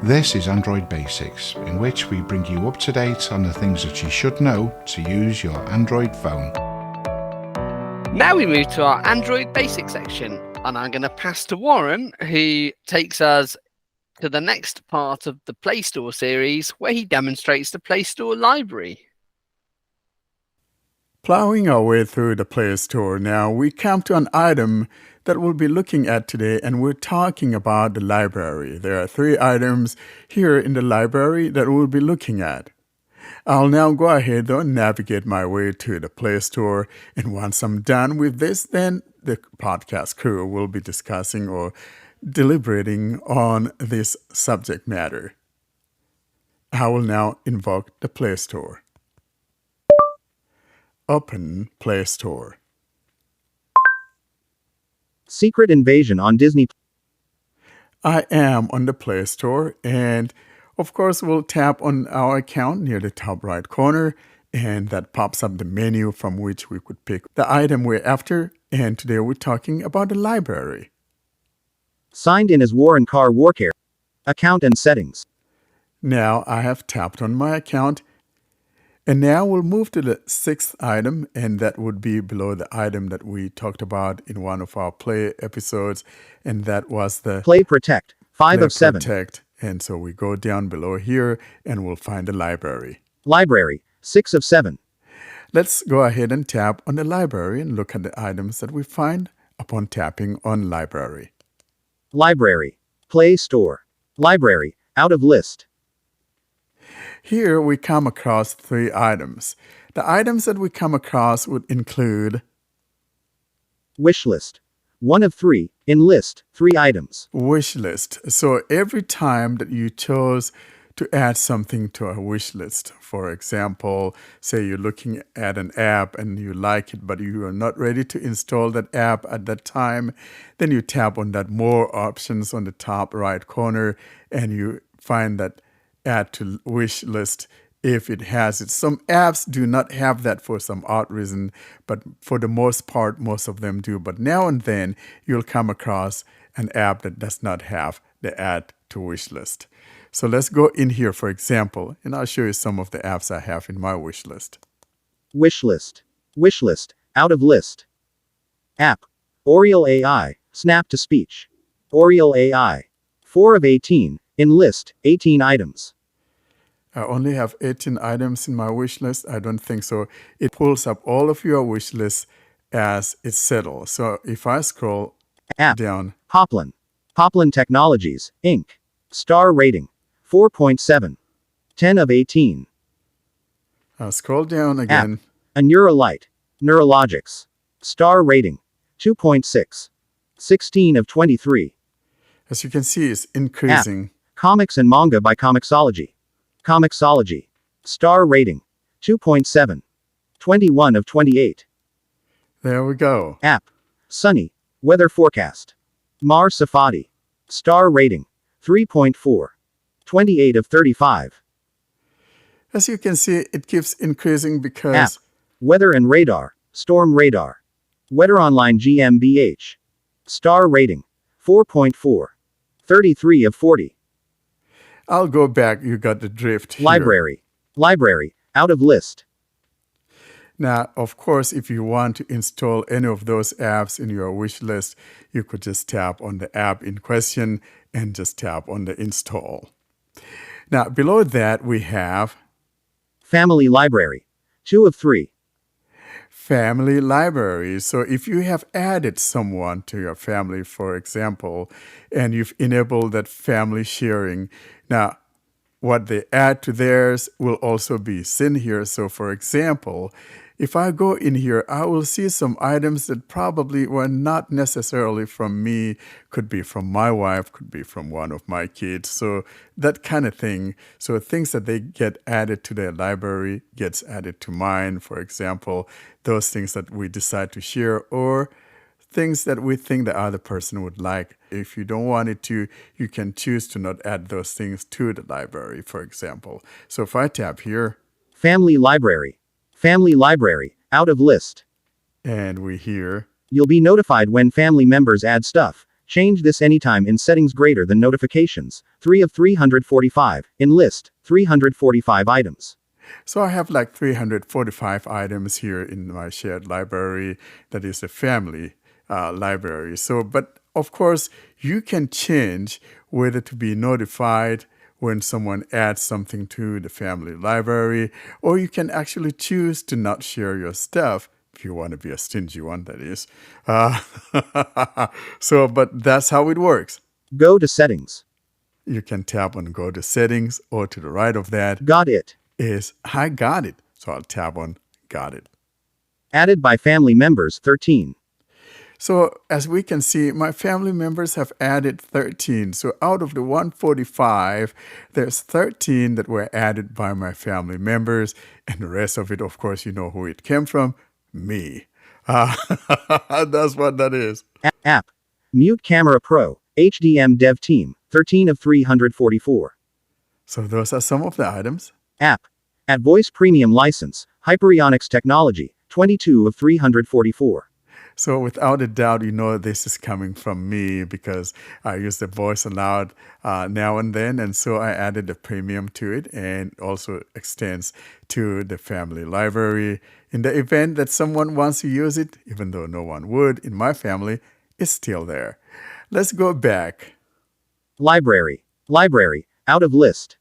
This is Android Basics, in which we bring you up to date on the things that you should know to use your Android phone. Now we move to our Android Basics section, and I'm going to pass to Warren, who takes us to the next part of the Play Store series, where he demonstrates the Play Store Library. Plowing our way through the Play Store now, we come to an item that we'll be looking at today, and we're talking about the library. There are 3 items here in the library that we'll be looking at. I'll now go ahead though and navigate my way to the Play Store, and once I'm done with this, then the podcast crew will be discussing or deliberating on this subject matter. I will now invoke the Play Store. Open Play Store. Secret Invasion on Disney. I am on the Play Store, and of course we'll tap on our account near the top right corner, and that pops up the menu from which we could pick the item we're after, and today we're talking about the library. Signed in as Warren Carr Warcare. Account and settings. Now I have tapped on my account, and now we'll move to the 6th item, and that would be below the item that we talked about in one of our Play episodes, and that was the Play Protect. 5 Play of 7. Protect. And so we go down below here, and we'll find the library. Library. 6 of 7. Let's go ahead and tap on the library and look at the items that we find upon tapping on library. Library. Play Store. Library. Out of list. Here we come across 3 items. The items that we come across would include Wishlist. 1 of 3. In list. 3 items. Wishlist. So every time that you chose to add something to a wish list, for example, say you're looking at an app and you like it, but you are not ready to install that app at that time, then you tap on that more options on the top right corner, and you find that add to wish list if it has it. Some apps do not have that for some odd reason, but for the most part, most of them do. But now and then, you'll come across an app that does not have the add to wish list. So let's go in here, for example, and I'll show you some of the apps I have in my wish list. Wishlist. Wishlist. Out of list. App. Oriel AI. Snap to speech. Oriel AI. 4 of 18. In list. 18 items. I only have 18 items in my wish list. I don't think so. It pulls up all of your wish lists as it's settled. So if I scroll App. down. Poplin. Poplin Technologies, Inc. Star rating. 4.7. 10 of 18. I'll scroll down again. A Neuralite. Neurologics. Star rating. 2.6. 16 of 23. As you can see, it's increasing. App. Comics and Manga by Comixology. Comixology. Star rating. 2.7. 21 of 28. There we go. App. Sunny. Weather forecast. Mar Safadi. Star rating. 3.4. 28 of 35. As you can see, it keeps increasing because... App. Weather and radar. Storm radar. Weather Online GmbH. Star rating. 4.4. 33 of 40. I'll go back. You got the drift here. Library. Library. Out of list. Now, of course, if you want to install any of those apps in your wish list, you could just tap on the app in question and just tap on the install. Now, below that, we have Family Library. 2 of 3. Family Library. So if you have added someone to your family, for example, and you've enabled that family sharing, now what they add to theirs will also be seen here. So for example, if I go in here, I will see some items that probably were not necessarily from me, could be from my wife, could be from one of my kids. So that kind of thing. So things that they get added to their library gets added to mine, for example, those things that we decide to share or things that we think the other person would like. If you don't want it to, you can choose to not add those things to the library, for example. So if I tap here. Family Library. Family Library. Out of list. And we hear. You'll be notified when family members add stuff. Change this anytime in settings greater than notifications. 3 of 345. In list, 345 items. So I have like 345 items here in my shared library. That is a family library. So, but of course, you can change whether to be notified when someone adds something to the family library, or you can actually choose to not share your stuff if you want to be a stingy one, that is. But that's how it works. Go to settings. You can tap on go to settings, or to the right of that Got it. is I got it. So I'll tap on got it. Added by family members 13. So as we can see, my family members have added 13. So out of the 145, there's 13 that were added by my family members. And the rest of it, of course, you know who it came from. Me. That's what that is. App. Mute Camera Pro. HDM Dev Team. 13 of 344. So those are some of the items. App. At Voice Premium License. Hyperionics Technology. 22 of 344. So without a doubt, you know this is coming from me because I use the voice aloud now and then. And so I added the premium to it, and also extends to the family library. In the event that someone wants to use it, even though no one would in my family, it's still there. Let's go back. Library. Library. Out of list.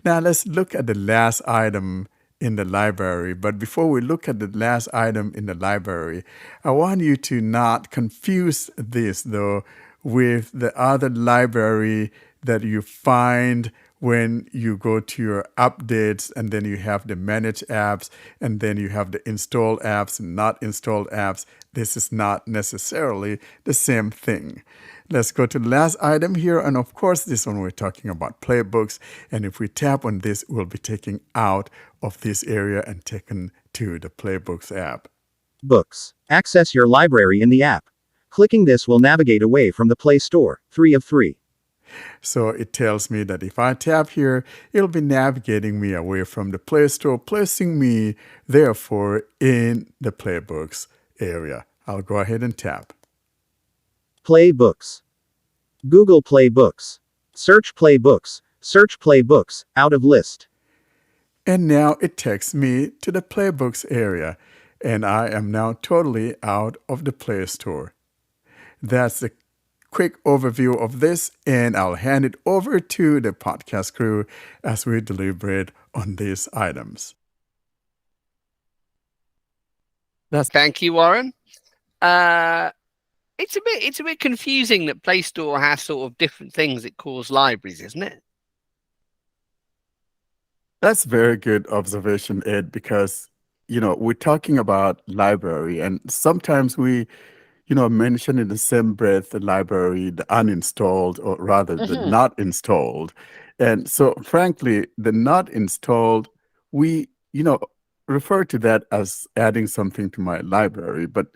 Now let's look at the last item in the library. But before we look at the last item in the library, I want you to not confuse this, though, with the other library that you find when you go to your updates, and then you have the manage apps, and then you have the installed apps and not installed apps. This is not necessarily the same thing. Let's go to the last item here. And of course, this one we're talking about playbooks. And if we tap on this, we'll be taken out of this area and taken to the playbooks app. Books. Access your library in the app. Clicking this will navigate away from the Play Store. 3 of 3. So it tells me that if I tap here, it'll be navigating me away from the Play Store, placing me, therefore, in the playbooks area. I'll go ahead and tap. Play Books. Google Play Books. Search Play Books. Search Play Books. Out of list. And now it takes me to the playbooks area, and I am now totally out of the Play Store. That's the quick overview of this, and I'll hand it over to the podcast crew as we deliberate on these items. Thank you, Warren. It's a bit confusing that Play Store has sort of different things it calls libraries, isn't it? That's very good observation, Ed, because, we're talking about library, and sometimes we, mention in the same breath the library, the uninstalled, or rather the not installed. And so, frankly, the not installed, we, refer to that as adding something to my library, but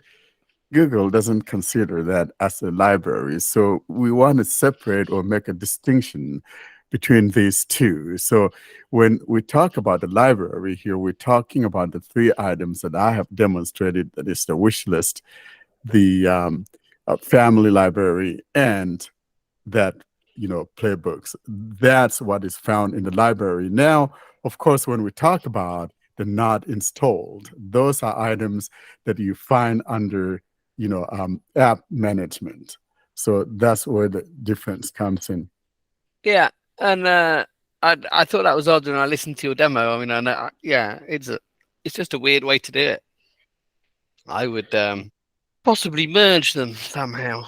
Google doesn't consider that as a library. So we want to separate or make a distinction between these two. So when we talk about the library here, we're talking about the 3 items that I have demonstrated. That is the wish list, the family library, and that, playbooks. That's what is found in the library. Now, of course, when we talk about the not installed, those are items that you find under app management. So that's where the difference comes in. Yeah, and I thought that was odd when I listened to your demo. I mean, I know, it's just a weird way to do it. I would possibly merge them somehow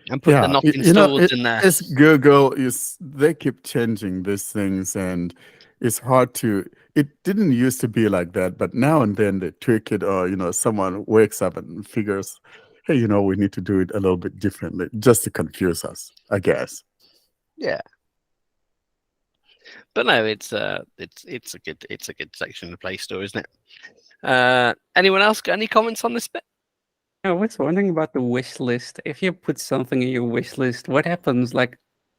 and put the not installed in there. It's Google, they keep changing these things, and it's hard to. It didn't used to be like that, but now and then they tweak it, or someone wakes up and figures, hey, we need to do it a little bit differently, just to confuse us, I guess. Yeah, but no, it's a good section of the Play Store, isn't it? Anyone else got any comments on this bit? I was wondering about the wish list. If you put something in your wish list, what happens? Like,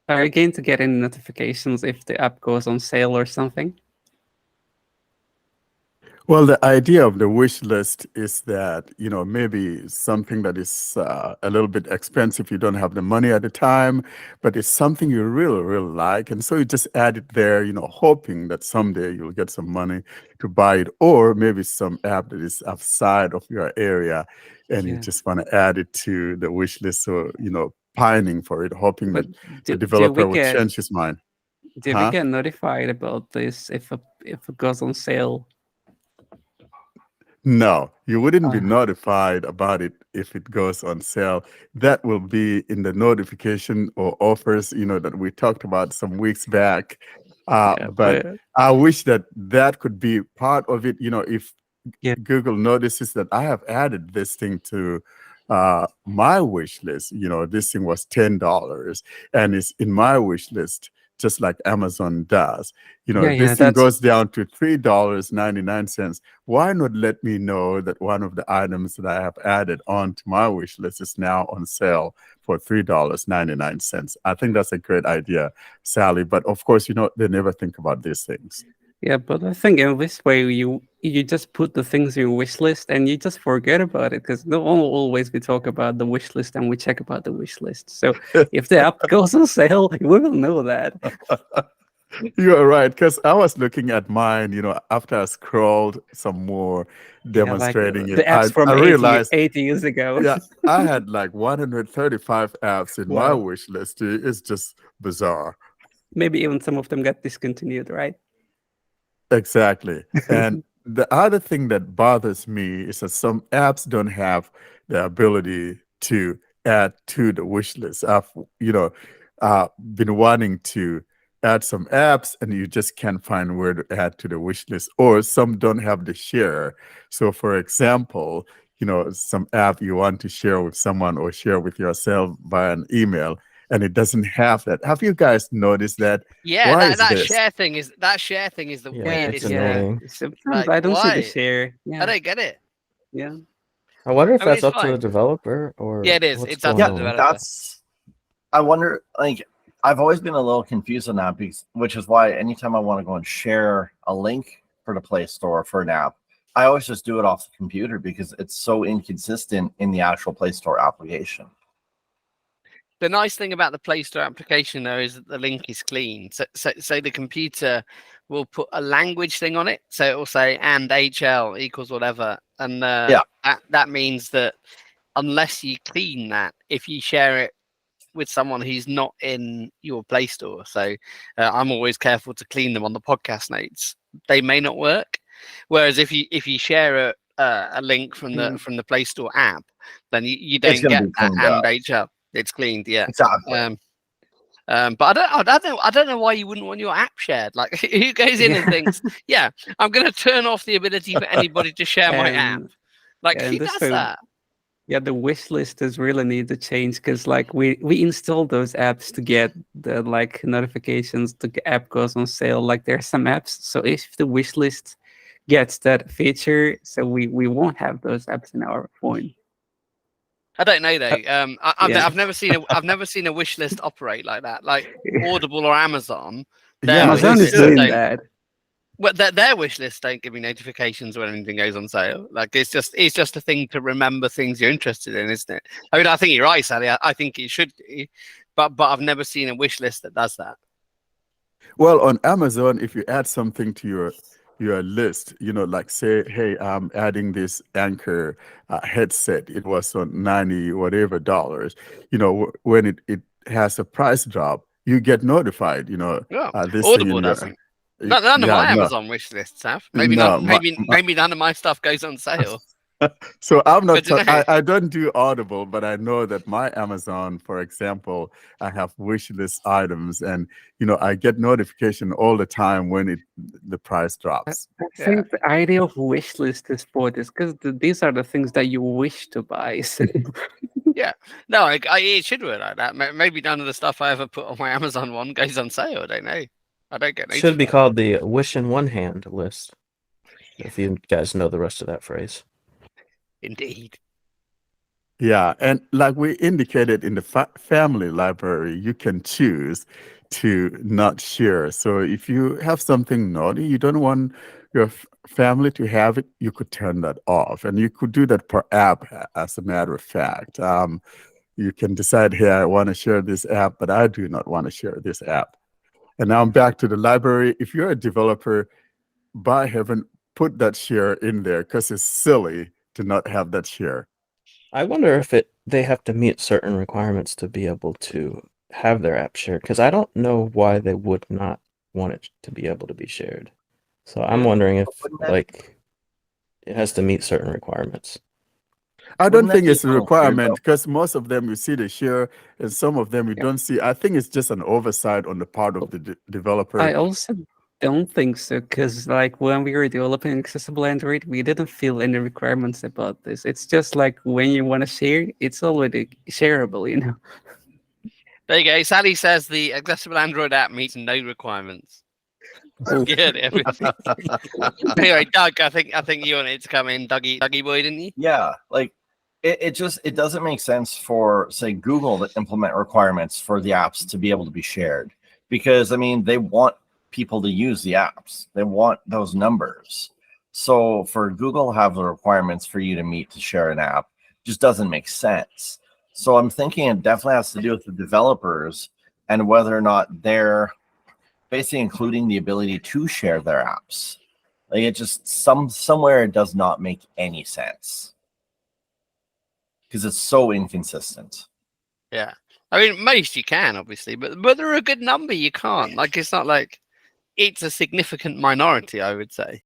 are you going to get any notifications if the app goes on sale or something? Well, the idea of the wish list is that, maybe something that is a little bit expensive, you don't have the money at the time, but it's something you really, really like. And so you just add it there, hoping that someday you'll get some money to buy it, or maybe some app that is outside of your area and you Yeah. just want to add it to the wish list. So, pining for it, hoping But that the do we developer would get change his mind. do we Huh? get notified about this if it goes on sale? No, you wouldn't be Uh, notified about it if it goes on sale. That will be in the notification or offers, that we talked about some weeks back. yeah, But but I wish that that could be part of it. If yeah, Google notices that I have added this thing to my wish list, this thing was $10 and it's in my wish list, just like Amazon does. If yeah, this thing that's goes down to $3.99, why not let me know that one of the items that I have added onto my wish list is now on sale for $3.99? I think that's a great idea, Sally. But of course, they never think about these things. yeah, but I think in this way you just put the things in your wish list and you just forget about it because no one will always be talk about the wish list and we check about the wish list. So if the app goes on sale, we will know that. You are right, because I was looking at mine, after I scrolled some more Yeah, like demonstrating the it, apps from I 80, realized, 80 years ago. yeah, I had like 135 apps in my Wow. wish list. It's just bizarre. Maybe even some of them got discontinued, right? Exactly. And the other thing that bothers me is that some apps don't have the ability to add to the wish list. I've, been wanting to add some apps and you just can't find where to add to the wish list, or some don't have the share. So for example, some app you want to share with someone or share with yourself via an email, and it doesn't have that. Have you guys noticed that? Yeah, Why that is that this? share thing is the Yeah, weirdest it's thing. annoying. sometimes Like, I don't see the why? share. I Yeah, don't get it. yeah. I wonder if I mean, that's it's up to the fine. developer Yeah, or it is. what's It's up going to Yeah, the on. developer. I wonder, like, I've always been a little confused on that, which is why anytime I want to go and share a link for the Play Store for an app, I always just do it off the computer because it's so inconsistent in the actual Play Store application. The nice thing about the Play Store application, though, is that the link is clean. So the computer will put a language thing on it. So it will say and HL equals whatever. And that means that unless you clean that, if you share it with someone who's not in your Play Store, so I'm always careful to clean them on the podcast notes. They may not work. Whereas if you share a link from the Play Store app, then you don't gonna get be that cleaned and up. HL. It's cleaned, yeah. Exactly. But I don't know why you wouldn't want your app shared. Like, who goes in and thinks, yeah, I'm going to turn off the ability for anybody to share my app. And Like, yeah, who and this does that? yeah, the wish list is really need to change because like we installed those apps to get the like notifications the app goes on sale. Like there's some apps, so if the wish list gets that feature, so we won't have those apps in our phone. I don't know though. Yeah. I've never seen a wish list operate like that. Like Audible or Amazon, Yeah, Amazon they is wish lists doing should. don't. that. Well, their wish lists don't give me notifications when anything goes on sale. Like it's just a thing to remember things you're interested in, isn't it? I mean, I think you're right, Sally. I think it should be, but I've never seen a wish list that does that. Well, on Amazon, if you add something to your list, like say, hey, I'm adding this Anchor headset. It was on 90 whatever dollars. When it has a price drop, you get notified. Yeah, This thing in Audible your doesn't. None of yeah, my no, Amazon wish lists have. Maybe no. none. Maybe none of my stuff goes on sale. So I'm not. Good to know. I don't do Audible, but I know that my Amazon, for example, I have wish list items, and I get notification all the time when the price drops. I Yeah. think the idea of wish list is for this because these are the things that you wish to buy. So Yeah, no, it should work like that. Maybe none of the stuff I ever put on my Amazon one goes on sale. I don't know. I don't get Should be notified. called the wish in one hand list. If you guys know the rest of that phrase. Indeed. Yeah, and like we indicated in the family library, you can choose to not share. So if you have something naughty, you don't want your family to have it, you could turn that off. And you could do that per app, as a matter of fact. You can decide, here, I want to share this app, but I do not want to share this app. And now I'm back to the library. If you're a developer, by heaven, put that share in there, because it's silly to not have that share. I wonder if they have to meet certain requirements to be able to have their app shared, because I don't know why they would not want it to be able to be shared. So I'm wondering if Wouldn't that- like it has to meet certain requirements. I don't Wouldn't that think be it's a a little weird, requirement, though? because most of them you see the share and some of them you don't see. I think it's just an oversight on the part of the developer. I also don't think so, because like when we were developing accessible Android, we didn't feel any requirements about this. It's just like when you want to share, it's already shareable, you know. There you go. Sally says the accessible Android app meets no requirements. Good. Anyway, Doug, I think you wanted to come in, Dougie boy, didn't you? Yeah, like it doesn't make sense for, say, Google to implement requirements for the apps to be able to be shared, because I mean they want people to use the apps, they want those numbers. So for Google to have the requirements for you to meet to share an app just doesn't make sense. So I'm thinking it definitely has to do with the developers and whether or not they're basically including the ability to share their apps. Like it just somewhere it does not make any sense because it's so inconsistent. Yeah. I mean, most you can, obviously, but there are a good number you can't. Like, it's not like it's a significant minority, I would say.